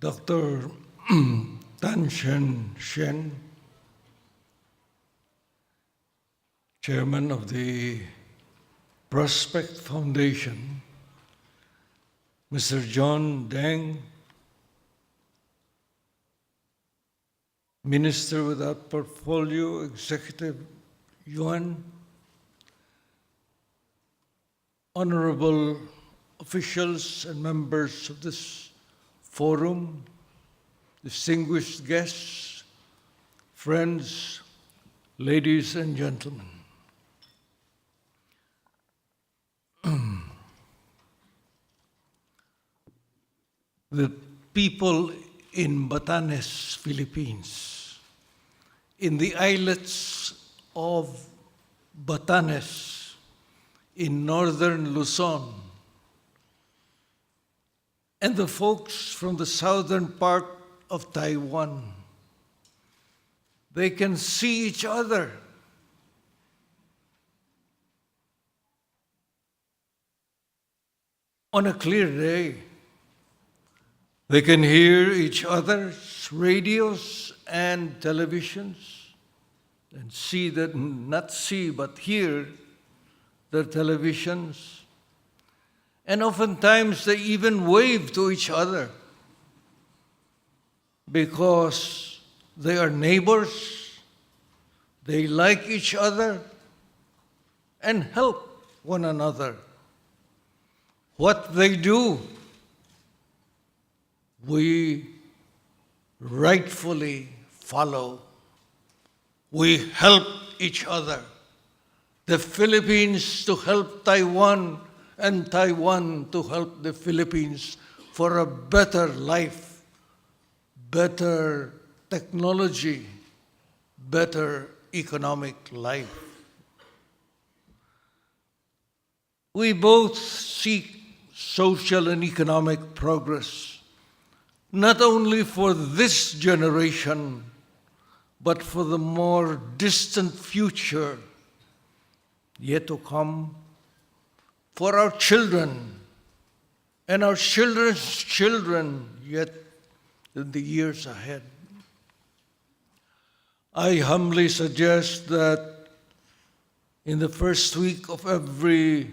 Dr. Tan Shen, Chairman of the Prospect Foundation, Mr. John Deng, Minister without Portfolio, Executive Yuan, honorable officials and members of this forum, distinguished guests, friends, ladies and gentlemen. The people in Batanes, Philippines, in the islets of Batanes, in northern Luzon, and the folks from the southern part of Taiwan, they can see each other. On a clear day, they can hear each other's radios and televisions and see that, not see, but hear their televisions. And oftentimes they even wave to each other because they are neighbors, they like each other, and help one another. What they do, we rightfully follow. We help each other. The Philippines to help Taiwan, and Taiwan to help the Philippines for a better life, better technology, better economic life. We both seek social and economic progress, not only for this generation, but for the more distant future yet to come, for our children and our children's children yet in the years ahead. I humbly suggest that in the first week of every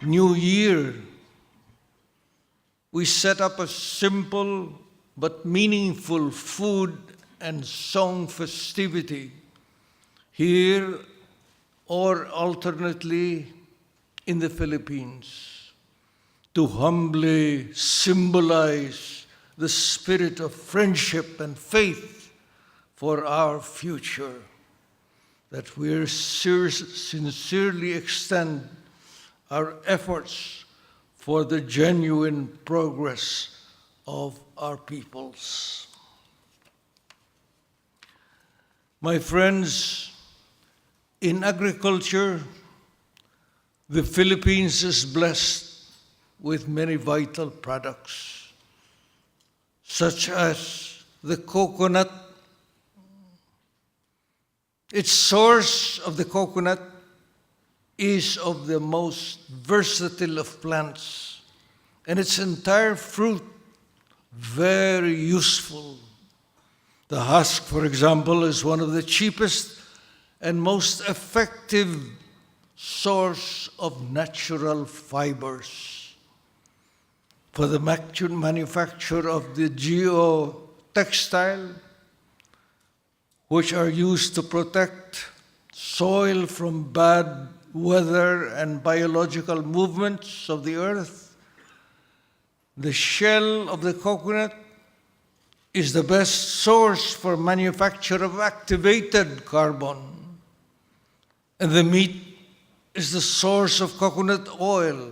new year, we set up a simple but meaningful food and song festivity here or alternately in the Philippines to humbly symbolize the spirit of friendship and faith for our future, that we sincerely extend our efforts for the genuine progress of our peoples. My friends, in agriculture, the Philippines is blessed with many vital products, such as the coconut. Its source of the coconut is of the most versatile of plants, and its entire fruit very useful. The husk, for example, is one of the cheapest and most effective source of natural fibers. For the manufacture of the geotextile, which are used to protect soil from bad weather and biological movements of the earth, the shell of the coconut is the best source for manufacture of activated carbon, and the meat is the source of coconut oil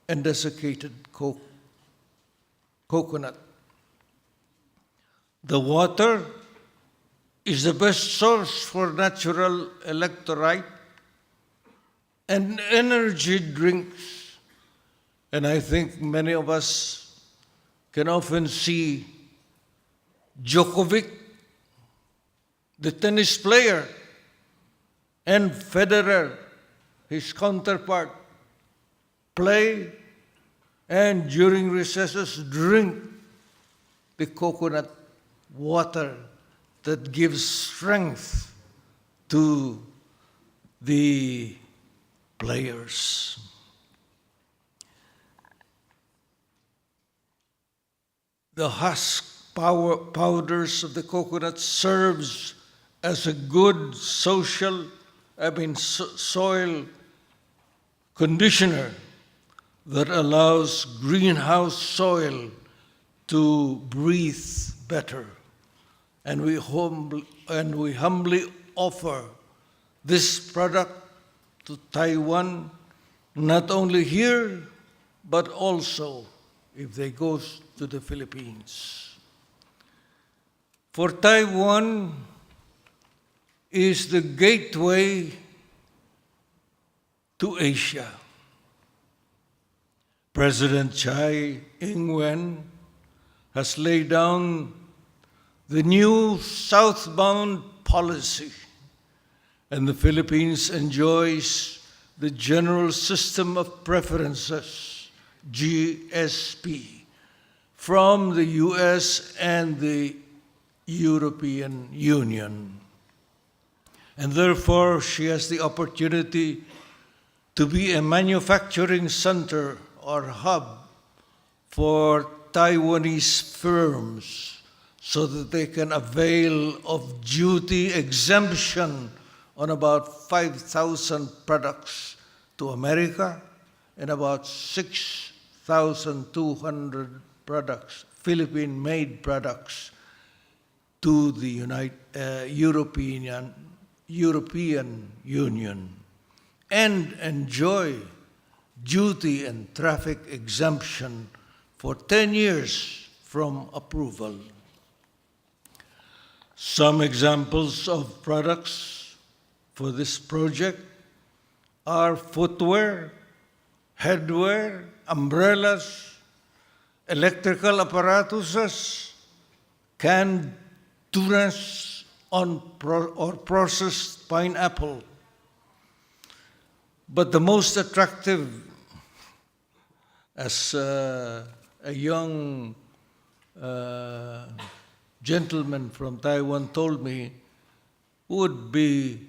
and desiccated coconut. The water is the best source for natural electrolyte and energy drinks. And I think many of us can often see Djokovic, the tennis player, and Federer, his counterpart, play and during recesses drink the coconut water that gives strength to the players. The husk powders of the coconut serves as a good soil conditioner that allows greenhouse soil to breathe better. And we humbly offer this product to Taiwan, not only here, but also if they go to the Philippines. For Taiwan is the gateway to Asia. President Tsai Ing-wen has laid down the new southbound policy, and the Philippines enjoys the General System of Preferences, GSP, from the US and the European Union. And therefore, she has the opportunity to be a manufacturing center or hub for Taiwanese firms so that they can avail of duty exemption on about 5,000 products to America and about 6,200 products, Philippine-made products, to the European Union, and enjoy duty and traffic exemption for 10 years from approval. Some examples of products for this project are footwear, headwear, umbrellas, electrical apparatuses, canned tunas or processed pineapple. But the most attractive, as a young gentleman from Taiwan told me, would be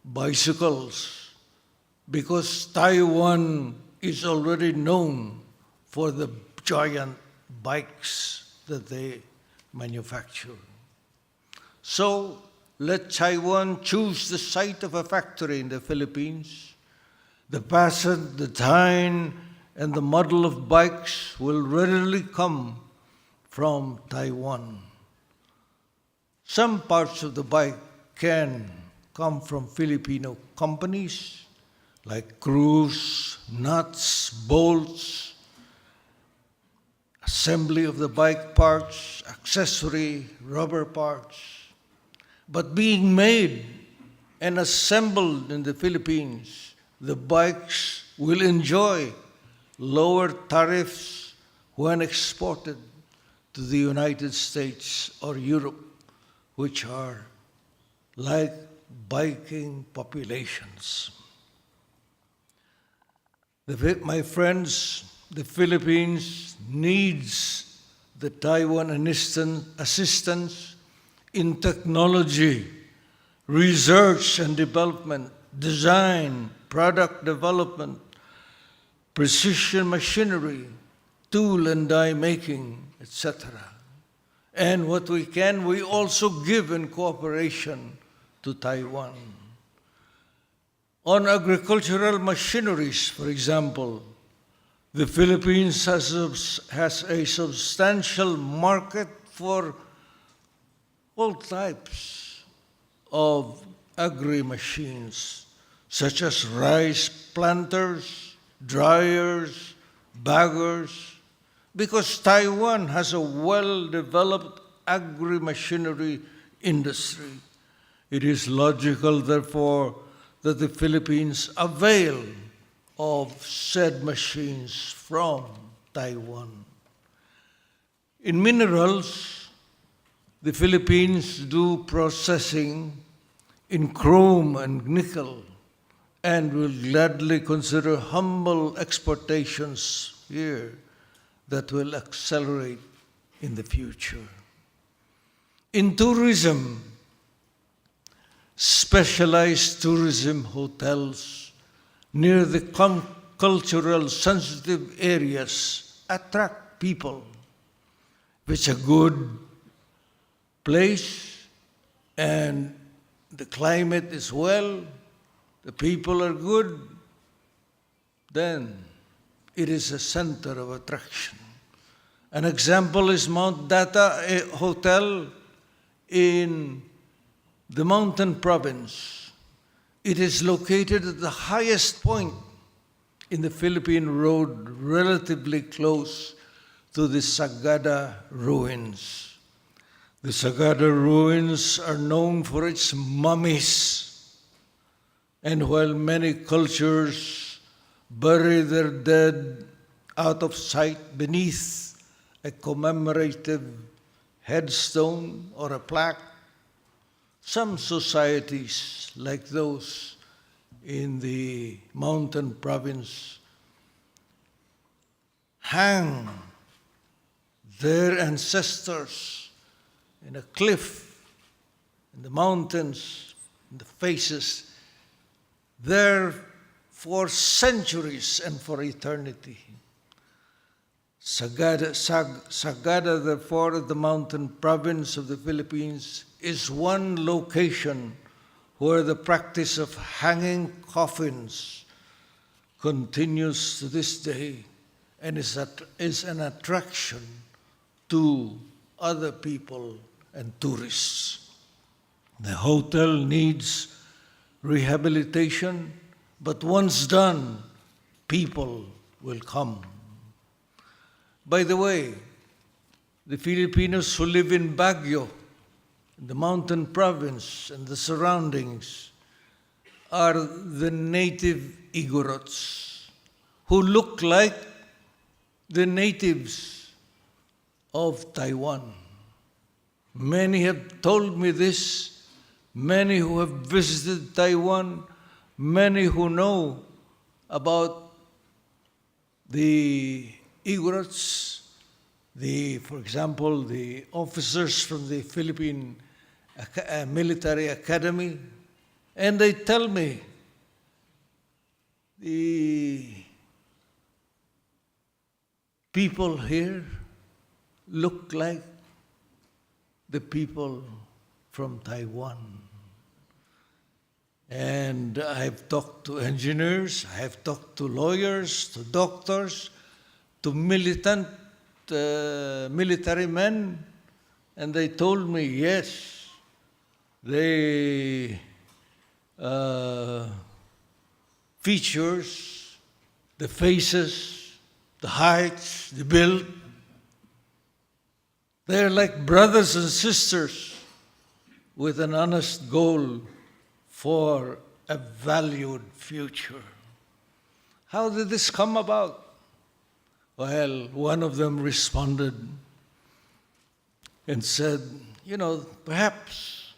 bicycles, because Taiwan is already known for the giant bikes that they manufacture. So let Taiwan choose the site of a factory in the Philippines. The pattern, the design, and the model of bikes will readily come from Taiwan. Some parts of the bike can come from Filipino companies like screws, nuts, bolts, assembly of the bike parts, accessory, rubber parts. But being made and assembled in the Philippines, the bikes will enjoy lower tariffs when exported to the United States or Europe, which are like biking populations. My friends, the Philippines needs the Taiwan assistance in technology, research and development, design, product development, precision machinery, tool and die making, etc. And what we can, we also give in cooperation to Taiwan. On agricultural machineries, for example, the Philippines has a substantial market for all types of agri-machines, such as rice planters, dryers, baggers, because Taiwan has a well-developed agri-machinery industry. It is logical, therefore, that the Philippines avail of said machines from Taiwan. In minerals, the Philippines do processing in chrome and nickel and will gladly consider humble exportations here that will accelerate in the future. In tourism, specialized tourism hotels near the cultural sensitive areas attract people. If it's a good place and the climate is well, the people are good, then it is a center of attraction. An example is Mount Data Hotel in the mountain province. It is located at the highest point in the Philippine Road, relatively close to the Sagada ruins. The Sagada ruins are known for its mummies, and while many cultures bury their dead out of sight beneath a commemorative headstone or a plaque, some societies, like those in the mountain province, hang their ancestors in a cliff, in the mountains, in the faces, there for centuries and for eternity. Sagada, therefore, the mountain province of the Philippines, is one location where the practice of hanging coffins continues to this day and is an attraction to other people and tourists. The hotel needs rehabilitation, but once done, people will come. By the way, the Filipinos who live in Baguio, the mountain province and the surroundings, are the native Igorots who look like the natives of Taiwan. Many have told me this, many who have visited Taiwan, many who know about the Igorots, for example, the officers from the Philippine Military Academy, and they tell me the people here look like the people from Taiwan. And I've talked to engineers, I've talked to lawyers, to doctors, to militant military men, and they told me, yes, they features, the faces, the heights, the build, they're like brothers and sisters with an honest goal for a valued future. How did this come about? Well, one of them responded and said, perhaps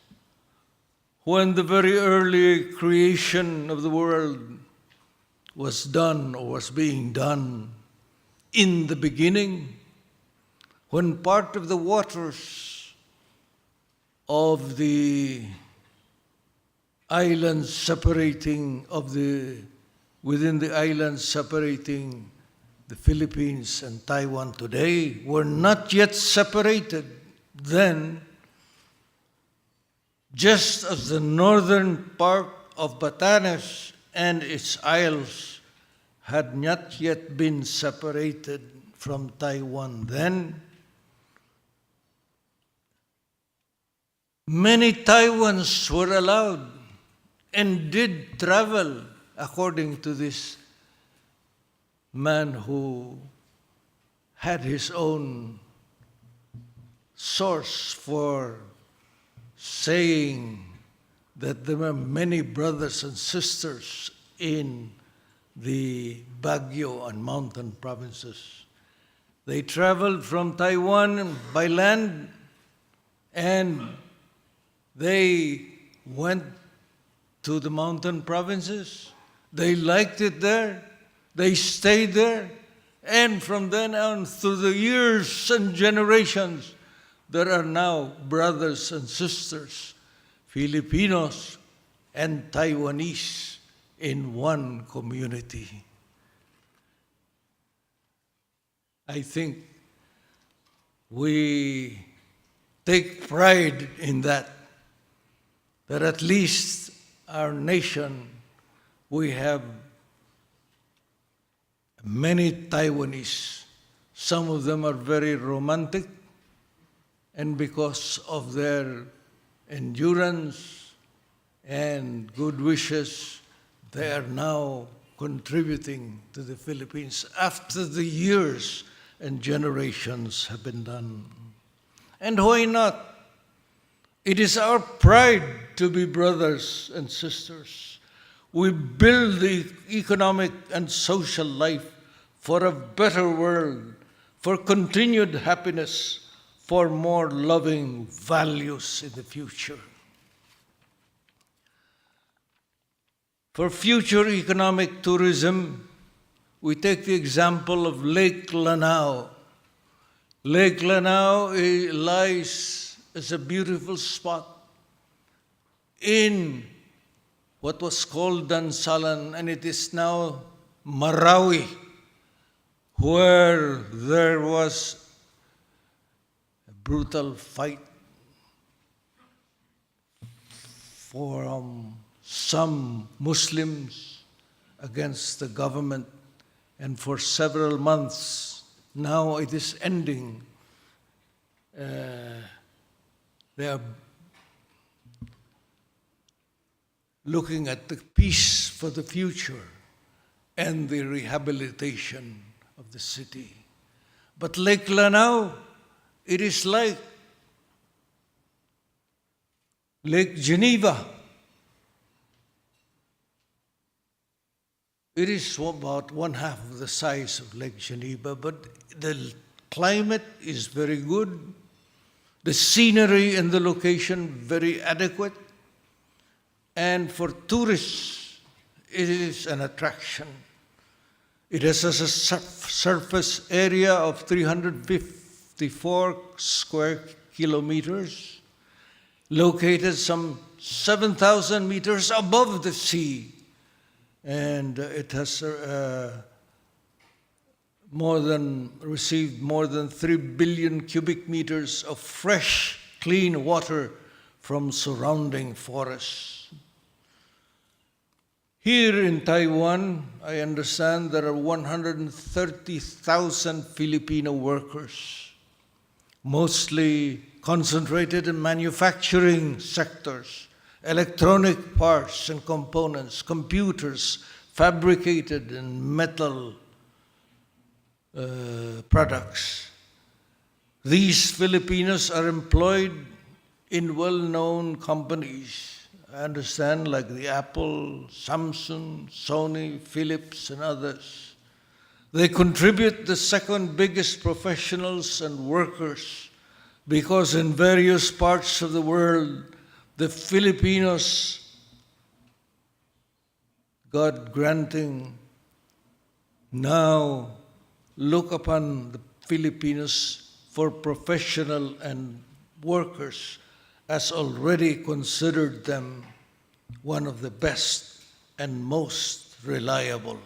when the very early creation of the world was done or was being done, in the beginning, when part of the waters of the islands within the islands separating the Philippines and Taiwan today were not yet separated, then, just as the northern part of Batanes and its isles had not yet been separated from Taiwan then, many Taiwans were allowed and did travel, according to this man who had his own source for saying that there were many brothers and sisters in the Baguio and mountain provinces. They traveled from Taiwan by land and they went to the mountain provinces. They liked it there. They stayed there. And from then on, through the years and generations, there are now brothers and sisters, Filipinos and Taiwanese in one community. I think we take pride in that at least our nation, we have many Taiwanese. Some of them are very romantic, and because of their endurance and good wishes, they are now contributing to the Philippines after the years and generations have been done. And why not? It is our pride to be brothers and sisters. We build the economic and social life for a better world, for continued happiness, for more loving values in the future. For future economic tourism, we take the example of Lake Lanao. Lake Lanao lies as a beautiful spot in what was called Dansalan, and it is now Marawi, where there was a brutal fight from some Muslims against the government, and for several months now it is ending. They are looking at the peace for the future and the rehabilitation of the city. But Lake Lanao, it is like Lake Geneva. It is about 1/2 of the size of Lake Geneva, but the climate is very good. The scenery and the location very adequate. And for tourists, it is an attraction. It has a surface area of 354 square kilometers, located some 7,000 meters above the sea. And it has received more than 3 billion cubic meters of fresh, clean water from surrounding forests. Here in Taiwan, I understand there are 130,000 Filipino workers, mostly concentrated in manufacturing sectors, electronic parts and components, computers, fabricated in metal products. These Filipinos are employed in well-known companies, I understand, like the Apple, Samsung, Sony, Philips, and others. They contribute the second biggest professionals and workers because in various parts of the world, the Filipinos, God granting, now look upon the Filipinos for professional and workers as already considered them one of the best and most reliable.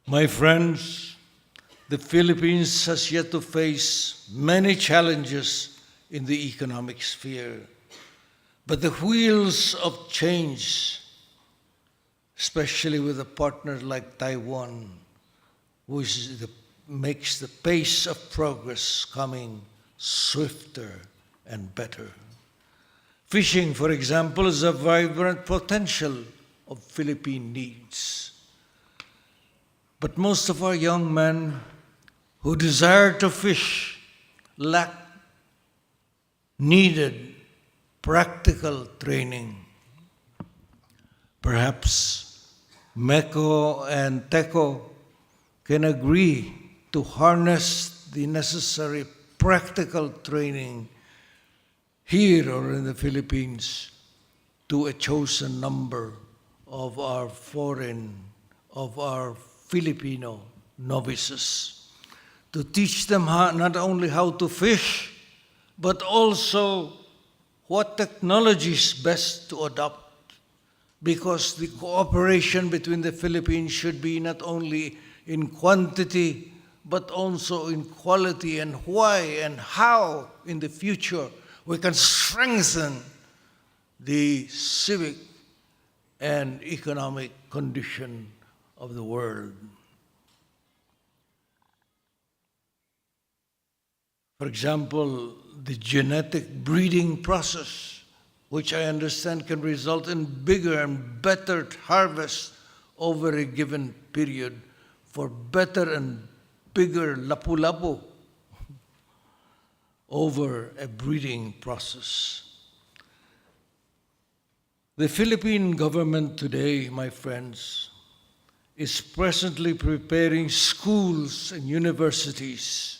My friends, the Philippines has yet to face many challenges in the economic sphere, but the wheels of change, especially with a partner like Taiwan, which makes the pace of progress coming swifter and better. Fishing, for example, is a vibrant potential of Philippine needs. But most of our young men who desire to fish lack needed practical training. Perhaps MECO and TECO can agree to harness the necessary practical training here or in the Philippines to a chosen number of our Filipino novices, to teach them not only how to fish, but also what technology is best to adopt, because the cooperation between the Philippines should be not only in quantity, but also in quality, and why and how in the future we can strengthen the civic and economic condition of the world. For example, the genetic breeding process, which I understand can result in bigger and better harvests over a given period for better and bigger lapu-lapu over a breeding process. The Philippine government today, my friends, is presently preparing schools and universities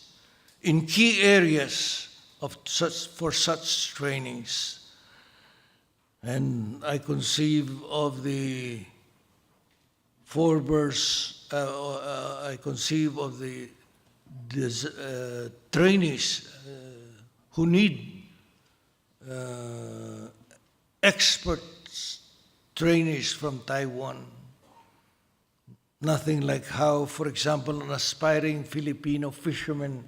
in key areas for such trainings. And I conceive of the I conceive of the trainees who need expert trainees from Taiwan. Nothing like how, for example, an aspiring Filipino fisherman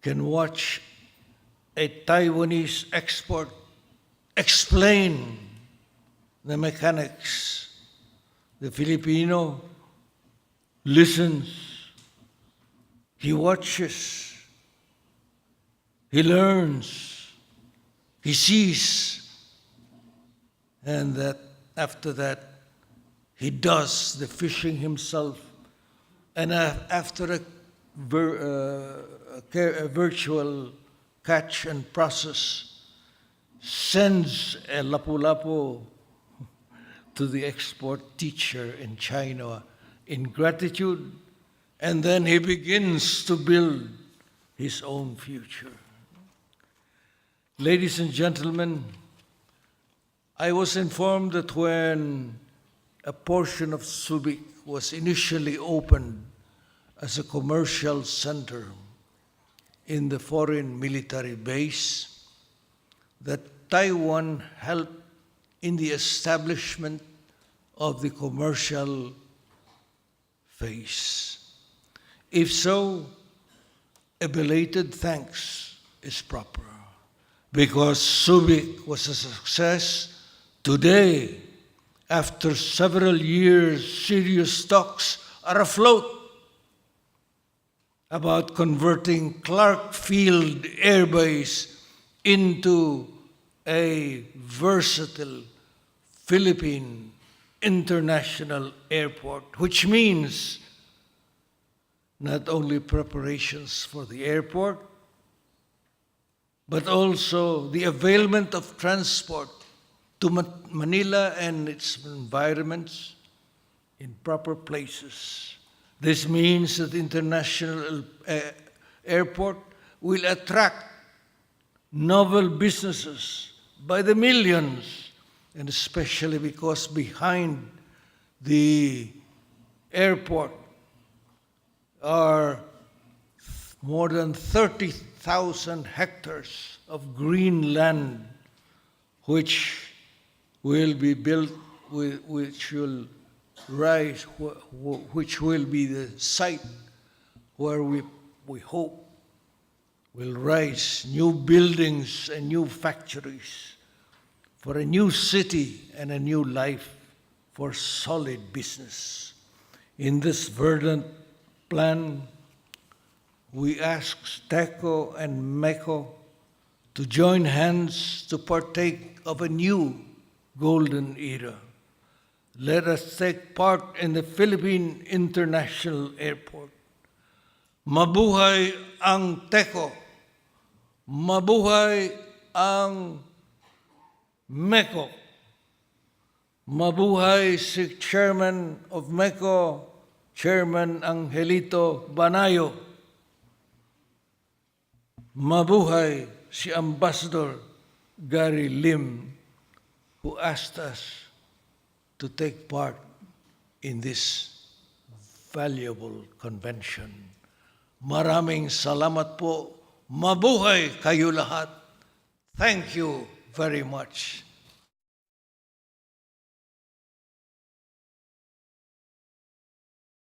can watch a Taiwanese expert explain the mechanics. The Filipino listens, he watches, he learns, he sees, and that after that he does the fishing himself, and after a virtual catch and process, sends a lapu-lapu to the export teacher in China in gratitude, and then he begins to build his own future. Ladies and gentlemen, I was informed that when a portion of Subic was initially opened as a commercial center in the foreign military base, that Taiwan helped in the establishment of the commercial phase. If so, a belated thanks is proper, because Subic was a success. Today, after several years, serious talks are afloat about converting Clark Field Air Base into a versatile Philippine international airport, which means not only preparations for the airport, but also the availment of transport to Manila and its environments in proper places. This means that the international airport will attract novel businesses by the millions, and especially because behind the airport are more than 30,000 hectares of green land, which will be built, which will rise, which will be the site where we hope will rise new buildings and new factories for a new city and a new life for solid business. In this verdant plan, we ask TECO and MECO to join hands to partake of a new golden era. Let us take part in the Philippine International Airport. Mabuhay ang TECO! Mabuhay ang MECO! Mabuhay si Chairman of MECO, Chairman Angelito Banayo. Mabuhay si Ambassador Gary Lim, who asked us to take part in this valuable convention. Maraming salamat po. Mabuhay kayo lahat. Thank you very much.